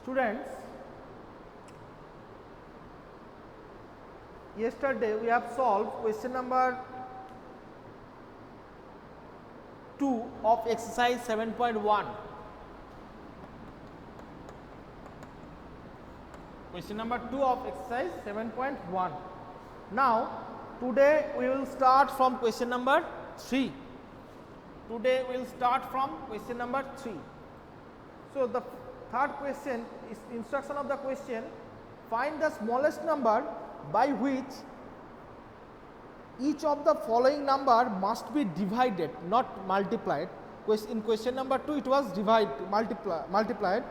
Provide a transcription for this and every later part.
Students, yesterday we have solved question number 2 of exercise 7.1. Question number 2 of exercise 7.1. Now, today we will start from question number 3. Today we will start from question number 3. So, the third question is instruction of the question: find the smallest number by which each of the following number must be divided, not multiplied. In question number 2 it was multiplied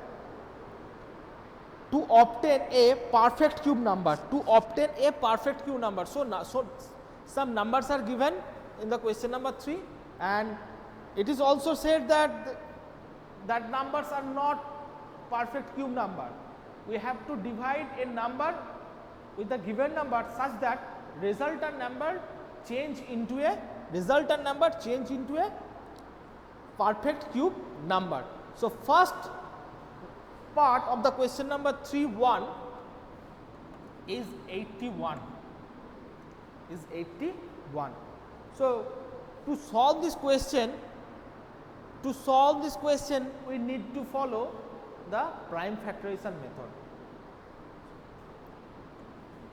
to obtain a perfect cube number. To obtain a perfect cube number. So some numbers are given in the question number 3, and it is also said that numbers are not perfect cube number. We have to divide a number with the given number such that resultant number change into a perfect cube number. So first part of the question number 3.1 is 81. So to solve this question, we need to follow the prime factorization method.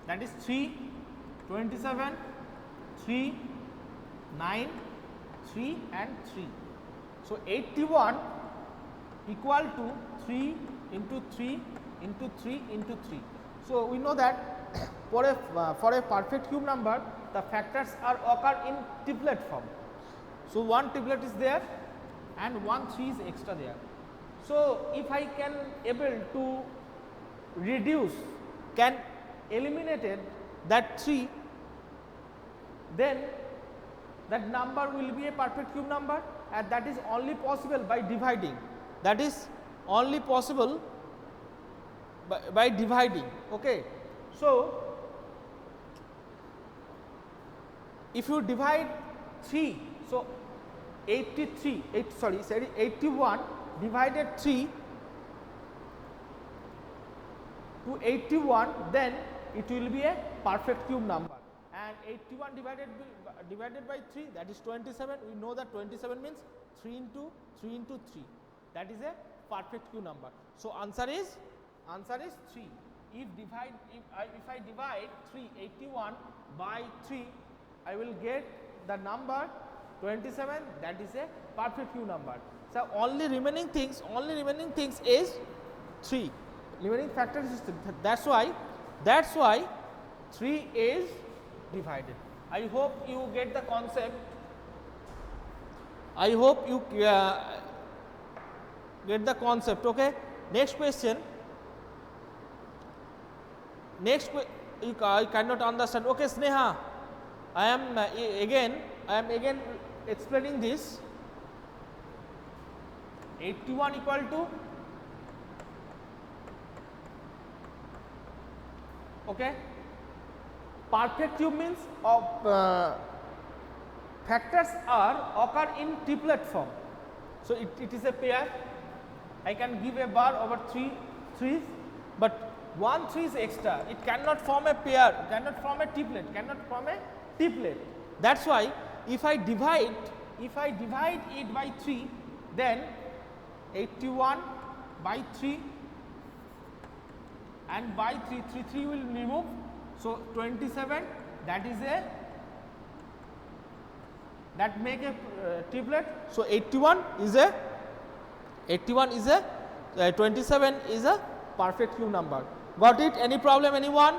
That is 3, 27, 3, 9, 3 and 3. So 81 equal to 3 into 3 into 3 into 3. So we know that for a perfect cube number, the factors are occur in triplet form. So one triplet is there and 1 3 is extra there. So if I can able to reduce, can eliminated that 3, then that number will be a perfect cube number, and that is only possible by dividing. That is only possible by dividing. Okay. So if you divide 3, so 81 divided 3 to 81, then it will be a perfect cube number, and 81 divided by 3, that is 27. We know that 27 means 3 into 3, that is a perfect cube number. So answer is 3. If I divide 81 by 3, I will get the number 27, that is a perfect cube number. So only remaining things is 3. Remaining factors is 3. That's why 3 is divided. I hope you get the concept. I hope you get the concept. Okay. Next question. You cannot understand. Okay, Sneha. I am again explaining this. 81 equal to, okay, perfect cube means of factors are occur in triplet form. So it is a pair. I can give a bar over 3 3s, but 1 3 is extra. It cannot form a pair, cannot form a triplet. That's why if I divide it by 3, then 81 by 3 and by 3 will remove. So 27, that make a triplet. So 27 is a perfect cube number. Got it? Any problem, anyone?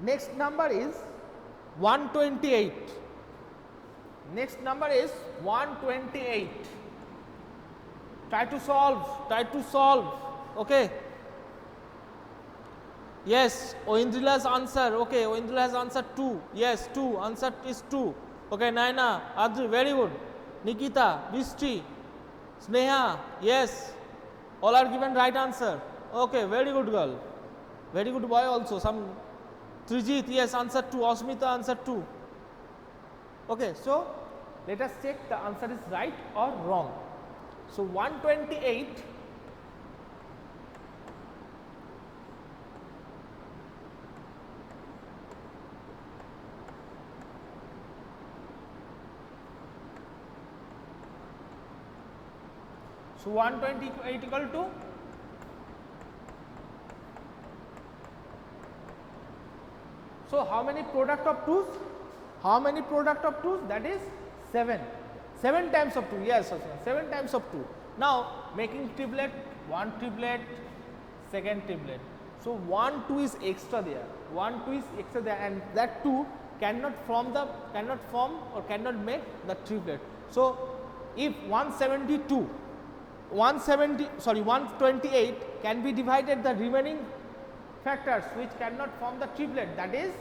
Next number is 128. Try to solve. Okay. Yes, Oindrila's answer. Okay, Oindrila's answer 2. Yes, 2. Answer is 2. Okay, Naina, Adri, very good. Nikita, Bishti, Sneha, yes. All are given right answer. Okay, very good girl. Very good boy also. Some Trijit, yes, answer 2. Asmita, answer 2. Okay, so let us check the answer is right or wrong. So 128 so 128 equal to so how many product of 2's? How many product of 2's? That is 7. 7 times of 2, yes, 7 times of 2. Now making triplet, one triplet, second triplet. So 1 2 is extra there, 1 2 is extra there, and that 2 cannot form or cannot make the triplet. So if 128 can be divided the remaining factors which cannot form the triplet, that is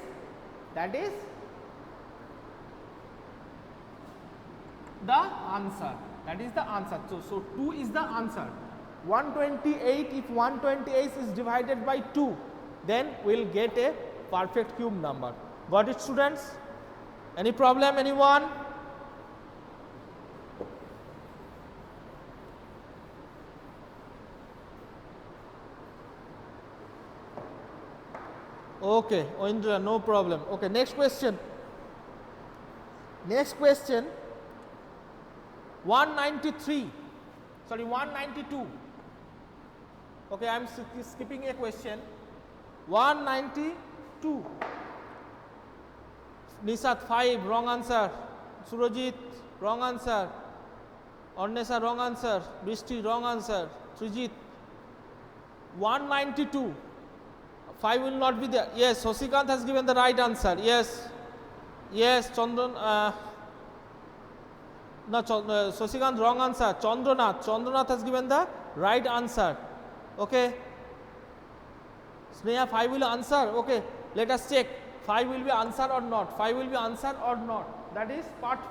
the answer. That is the answer. So 2 is the answer. 128, if 128 is divided by 2, then we will get a perfect cube number. Got it, students? Any problem, anyone? Okay, Indra, no problem. Okay, next question. Next question. 192. Okay, I am skipping a question. 192. Nisat 5, wrong answer. Surajit, wrong answer. Ornesa, wrong answer. Bishti, wrong answer. Trijit, 192. 5 will not be there. Yes, Sosikant has given the right answer. Yes, Chandran. No, Sosikant, wrong answer. Chandranath has given the right answer. Okay. Sneha, 5 will answer. Okay, let us check. 5 will be answer or not. 5 will be answer or not. That is part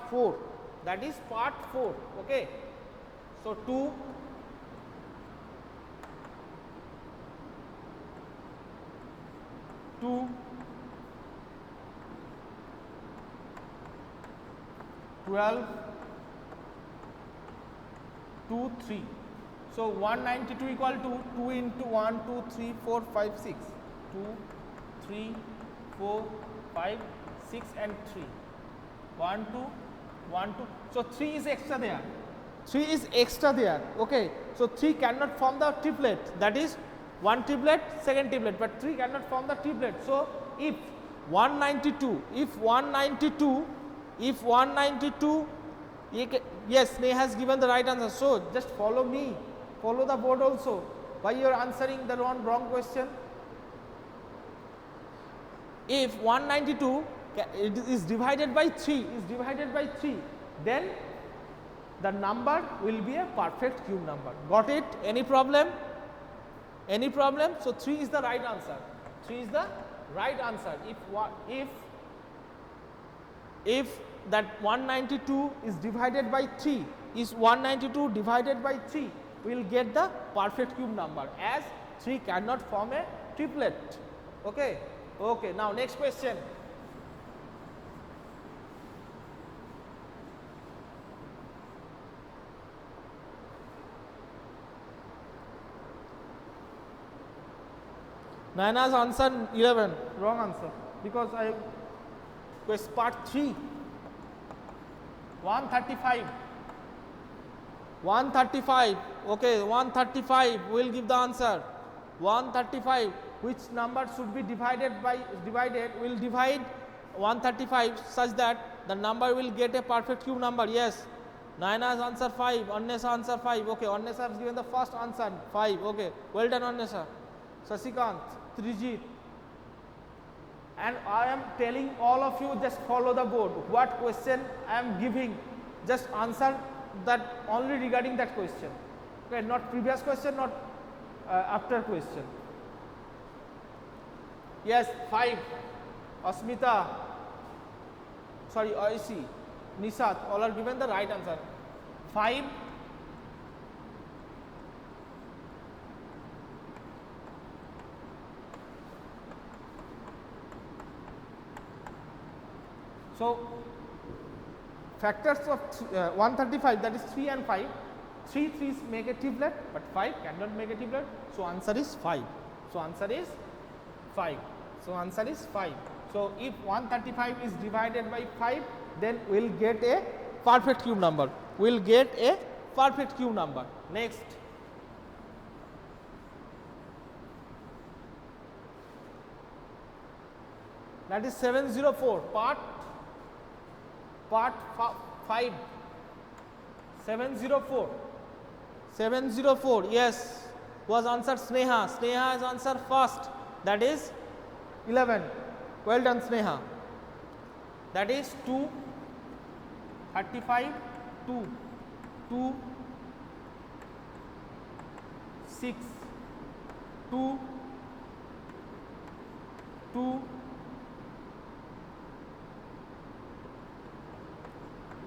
4. That is part 4. Okay. So 2. 12, 2, 3. So 192 equal to 2 into 1, 2, 3, 4, 5, 6. 2, 3, 4, 5, 6 and 3. 1, 2, 1, 2. So 3 is extra there. 3 is extra there. Okay. So 3 cannot form the triplet. That is one triplet, second triplet, but 3 cannot form the triplet. So if 192, yes, Sneha has given the right answer. So just follow me, follow the board also. Why you are answering the wrong question? If 192 is divided by 3, then the number will be a perfect cube number. Got it? Any problem? Any problem? So 3 is the right answer. 3 is the right answer. If that 192 is divided by 3, is 192 divided by 3, we will get the perfect cube number, as 3 cannot form a triplet. Okay. Okay. Now next question. Naina's answer 11, wrong answer, because I quest part 3. 135. Okay, 135 will give the answer. 135, which number should be divided, will divide 135 such that the number will get a perfect cube number. Yes, Naina's answer 5, Annesa answer 5. Okay, Annesa has given the first answer 5. Okay, well done Annesa. Sasikant, Trijit, and I am telling all of you, just follow the board. What question I am giving, just answer that only regarding that question. Okay, not previous question, not after question. Yes, 5. Asmita, sorry, Aisi, Nisat, all are given the right answer. 5. So factors of 135, that is 3 and 5. 3 3s make a triplet, but 5 cannot make a triplet. So answer is 5. So answer is 5. So answer is 5. So if 135 is divided by 5, then we will get a perfect cube number. We will get a perfect cube number. Next. That is 704, part 5. 704. 704, yes, was answered Sneha. Sneha has answered first, that is 11. Well done, Sneha. That is 2, 35, 2, 2, 6, 2, 2,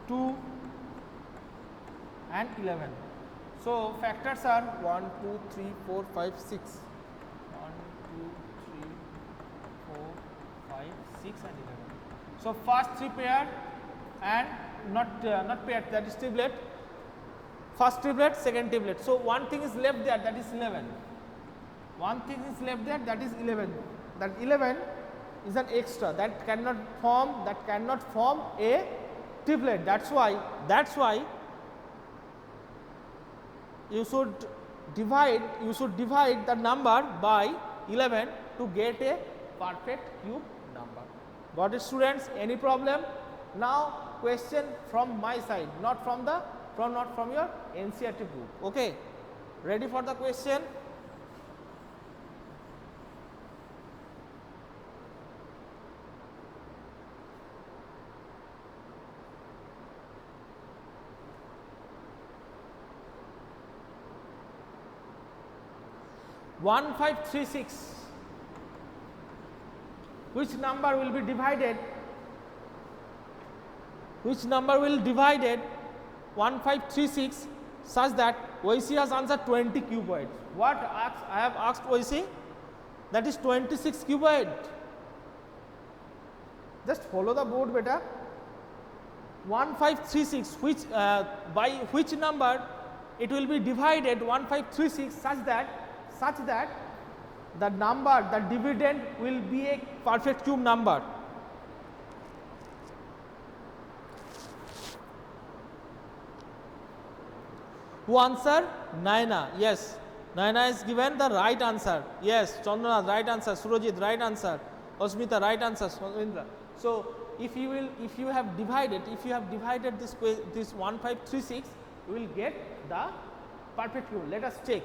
2 and 11. So factors are 1, 2, 3, 4, 5, 6. 1, 2, 3, 4, 5, 6 and 11. So first 3 pair and not pair, that is triplet. First triplet, second triplet. So one thing is left there, that is 11. One thing is left there, that is 11. That 11 is an extra that cannot form a triplet. That's why you should divide the number by 11 to get a perfect cube number. Got it, students? Any problem? Now question from my side, not from your NCERT book. Okay, ready for the question? One 1536. Which number will be divided? Which number will divided 1536 such that OIC has answered 20 cuboid? What I have asked OIC? That is 26 cuboid. Just follow the board, beta. 1536. Which by which number it will be divided 1536 such that the number, the dividend will be a perfect cube number. Who answer? Naina. Yes, Naina is given the right answer. Yes, Chandana right answer. Surajit right answer. Osmita right answer. Swamindra. So if you have divided this 1536, you will get the perfect cube. Let us check.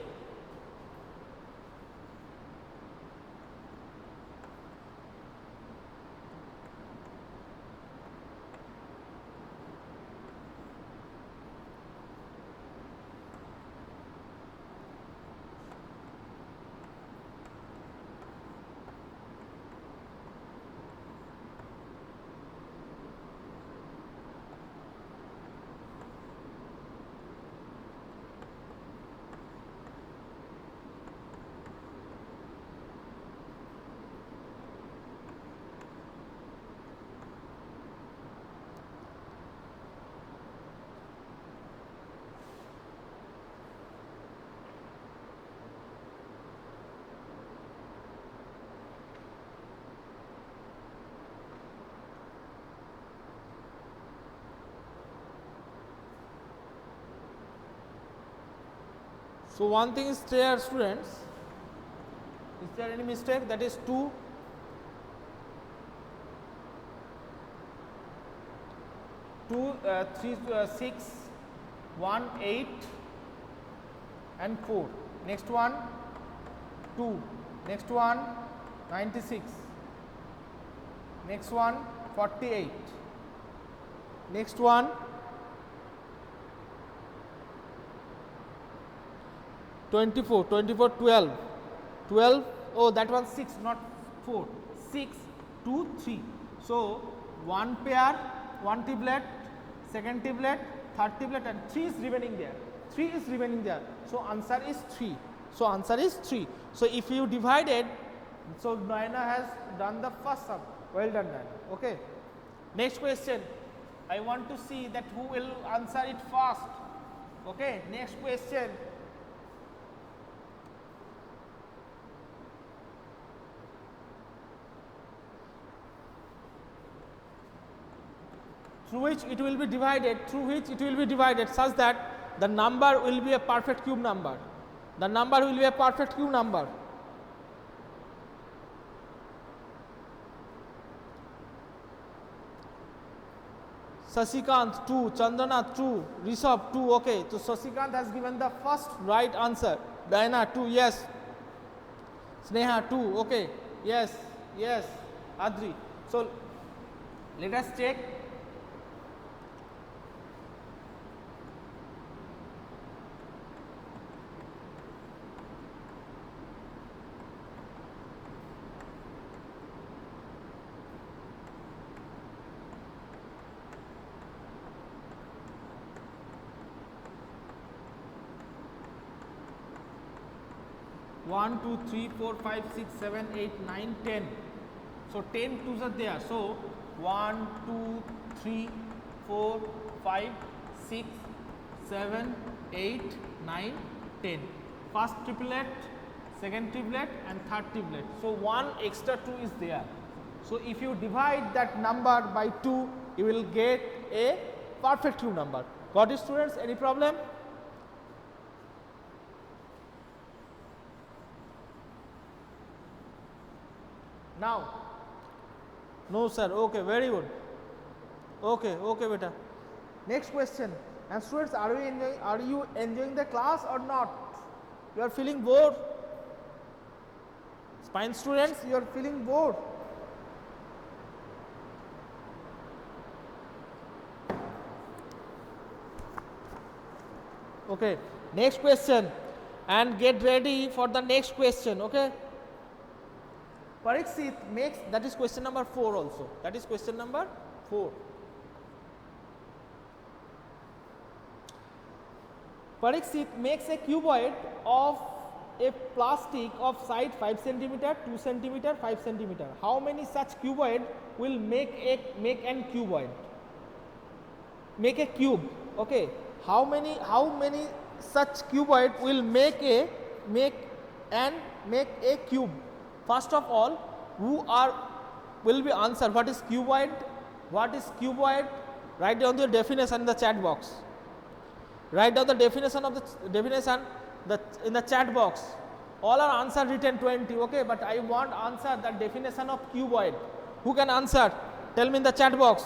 So one thing is clear, students. Is there any mistake? That is 2, 3, 6, 1, 8 and 4. Next one 2. Next one 96. Next one 48. Next one 24, 12. Oh, that was 6, not 4. 6, 2, 3. So one pair, one triplet, second triplet, third triplet, and 3 is remaining there. 3 is remaining there. So answer is 3. So answer is 3. So if you divided, so Naina has done the first sum. Well done, Naina. Okay. Next question. I want to see that who will answer it fast. Okay, next question. Through which it will be divided, such that the number will be a perfect cube number. The number will be a perfect cube number. Sasikant 2, Chandranath 2, Rishabh 2. Okay, so Sasikant has given the first right answer. Diana 2, yes. Sneha 2, okay, yes, yes. Adri. So let us check. One, two, three, four, five, six, seven, 8, 9, 10. So 10 twos are there. So 1, 2, 3, 4, 5, 6, 7, 8, 9, 10. First triplet, second triplet and third triplet. So 1 extra 2 is there. So if you divide that number by 2, you will get a perfect cube number. Got it, students? Any problem? Now, no sir, okay, very good. Okay, okay beta. Next question. And students, are you enjoying the class or not? You are feeling bored? Fine students, you are feeling bored. Okay, next question, and get ready for the next question. Okay. Parikshit makes, that is question number 4 also, that is question number 4. Parikshit makes a cuboid of a plastic of side 5 centimeter, 2 centimeter, 5 centimeter. How many such cuboid will make an cuboid? Make a cube. Okay. How many such cuboid will make a cube? First of all, will be answer what is cuboid? What is cuboid? Write down the definition in the chat box. Write down the definition of the in the chat box. All are answer written 20. Okay, but I want answer the definition of cuboid. Who can answer? Tell me in the chat box.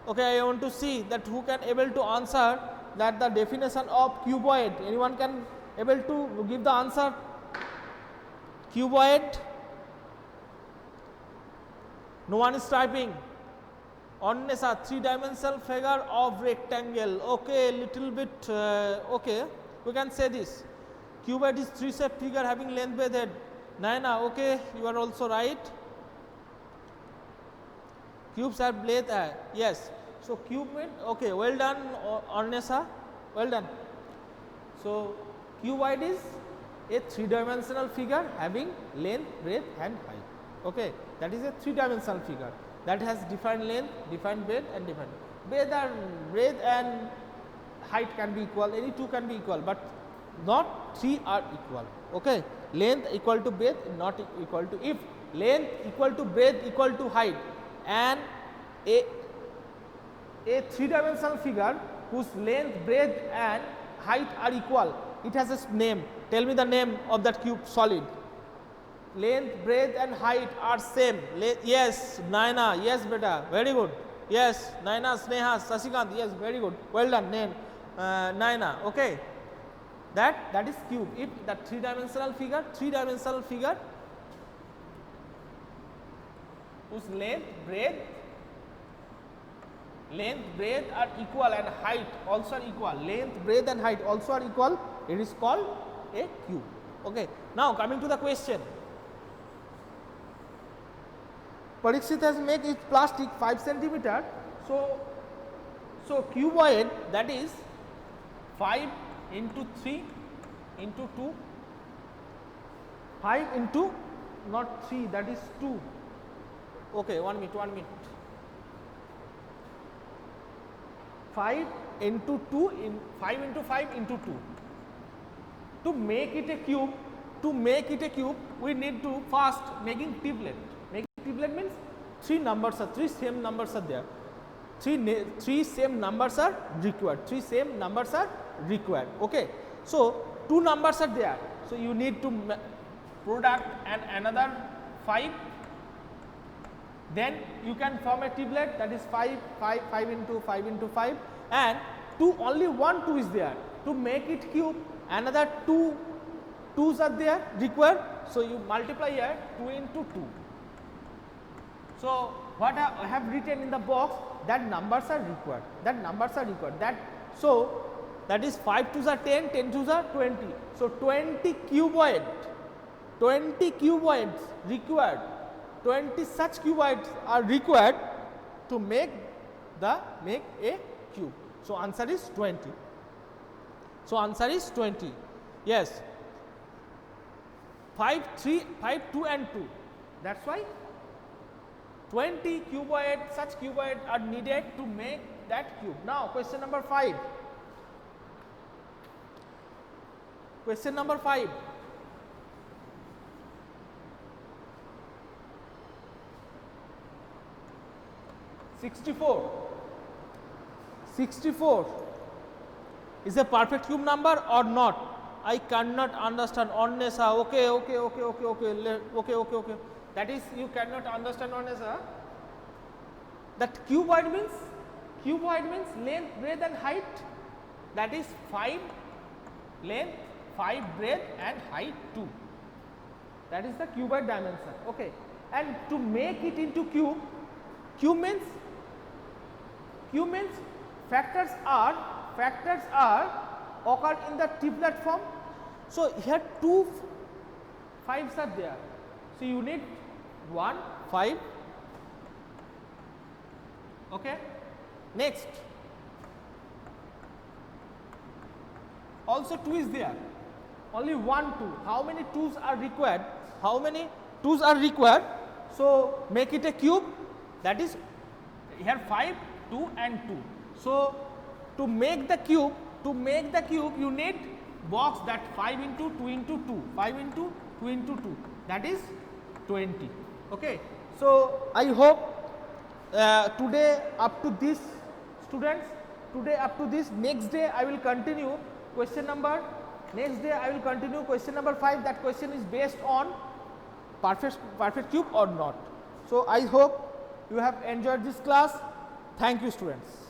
Okay, I want to see that who can able to answer that the definition of cuboid. Anyone can able to give the answer? Cuboid. No one is typing. Annesa, 3-dimensional figure of rectangle. Okay, little bit. Okay, we can say this. Cuboid is 3-shaped figure having length by head. Naina, okay, you are also right. Cubes are blade. Yes. So cuboid. Okay, well done, Annesa. Well done. So cuboid is a 3-dimensional figure having length, breadth and height. Okay, that is a 3-dimensional figure that has defined length, defined breadth and defined breadth and height can be equal, any two can be equal, but not 3 are equal. Okay, length equal to breadth not equal to, if length equal to breadth equal to height and a 3-dimensional figure whose length, breadth and height are equal, it has a name. Tell me the name of that cube solid. Length, breadth and height are same. Yes, Naina, yes beta, very good. Yes, Naina, Sneha, Sasikant, yes, very good. Well done, Naina, okay. That is cube. If the 3-dimensional figure whose length, breadth are equal and height also are equal. Length, breadth and height also are equal. It is called a cube. Okay. Now coming to the question. Parikshit has made its plastic 5 centimeter. So cuboid, that is 5 into 3 into 2. 5 into not 3, that is 2. Okay, 1 minute. 5 into 2 in 5 into 5 into 2. To make it a cube, we need to first making triplet. Making triplet means three same numbers are there. Three same numbers are required. Okay. So two numbers are there. So you need to product and another 5. Then you can form a triplet, that is 5 into 5 into 5, and only one 2 is there. To make it cube, another 2 2's are there required. So you multiply here 2 into 2. So what I have written in the box, that numbers are required. So that is 5 2's are 10, 10 2's are 20. So 20 cuboids required. 20 such cuboids are required to make a cube. So answer is 20. Yes. 5 2 and 2. That's why 20 such cuboids are needed to make that cube. Now question number 5. Question number 5. Sixty-four is a perfect cube number or not? I cannot understand. Onnesa. Okay. That is, you cannot understand Onnesa. That cuboid means length, breadth and height. That is 5 length, 5 breadth and height 2. That is the cuboid dimension. Okay. And to make it into cube means factors are occurred in the triplet form. So here 2 5's are there. So you need 1 5. Okay. Next, also 2 is there. Only 1 2. How many 2's are required? So make it a cube. That is here 5 2 and 2. So to make the cube, you need box that 5 into 2 into 2, 5 into 2 into 2, that is 20. Okay. So I hope today up to this, students, next day I will continue question number 5. That question is based on perfect cube or not. So I hope you have enjoyed this class. Thank you, students.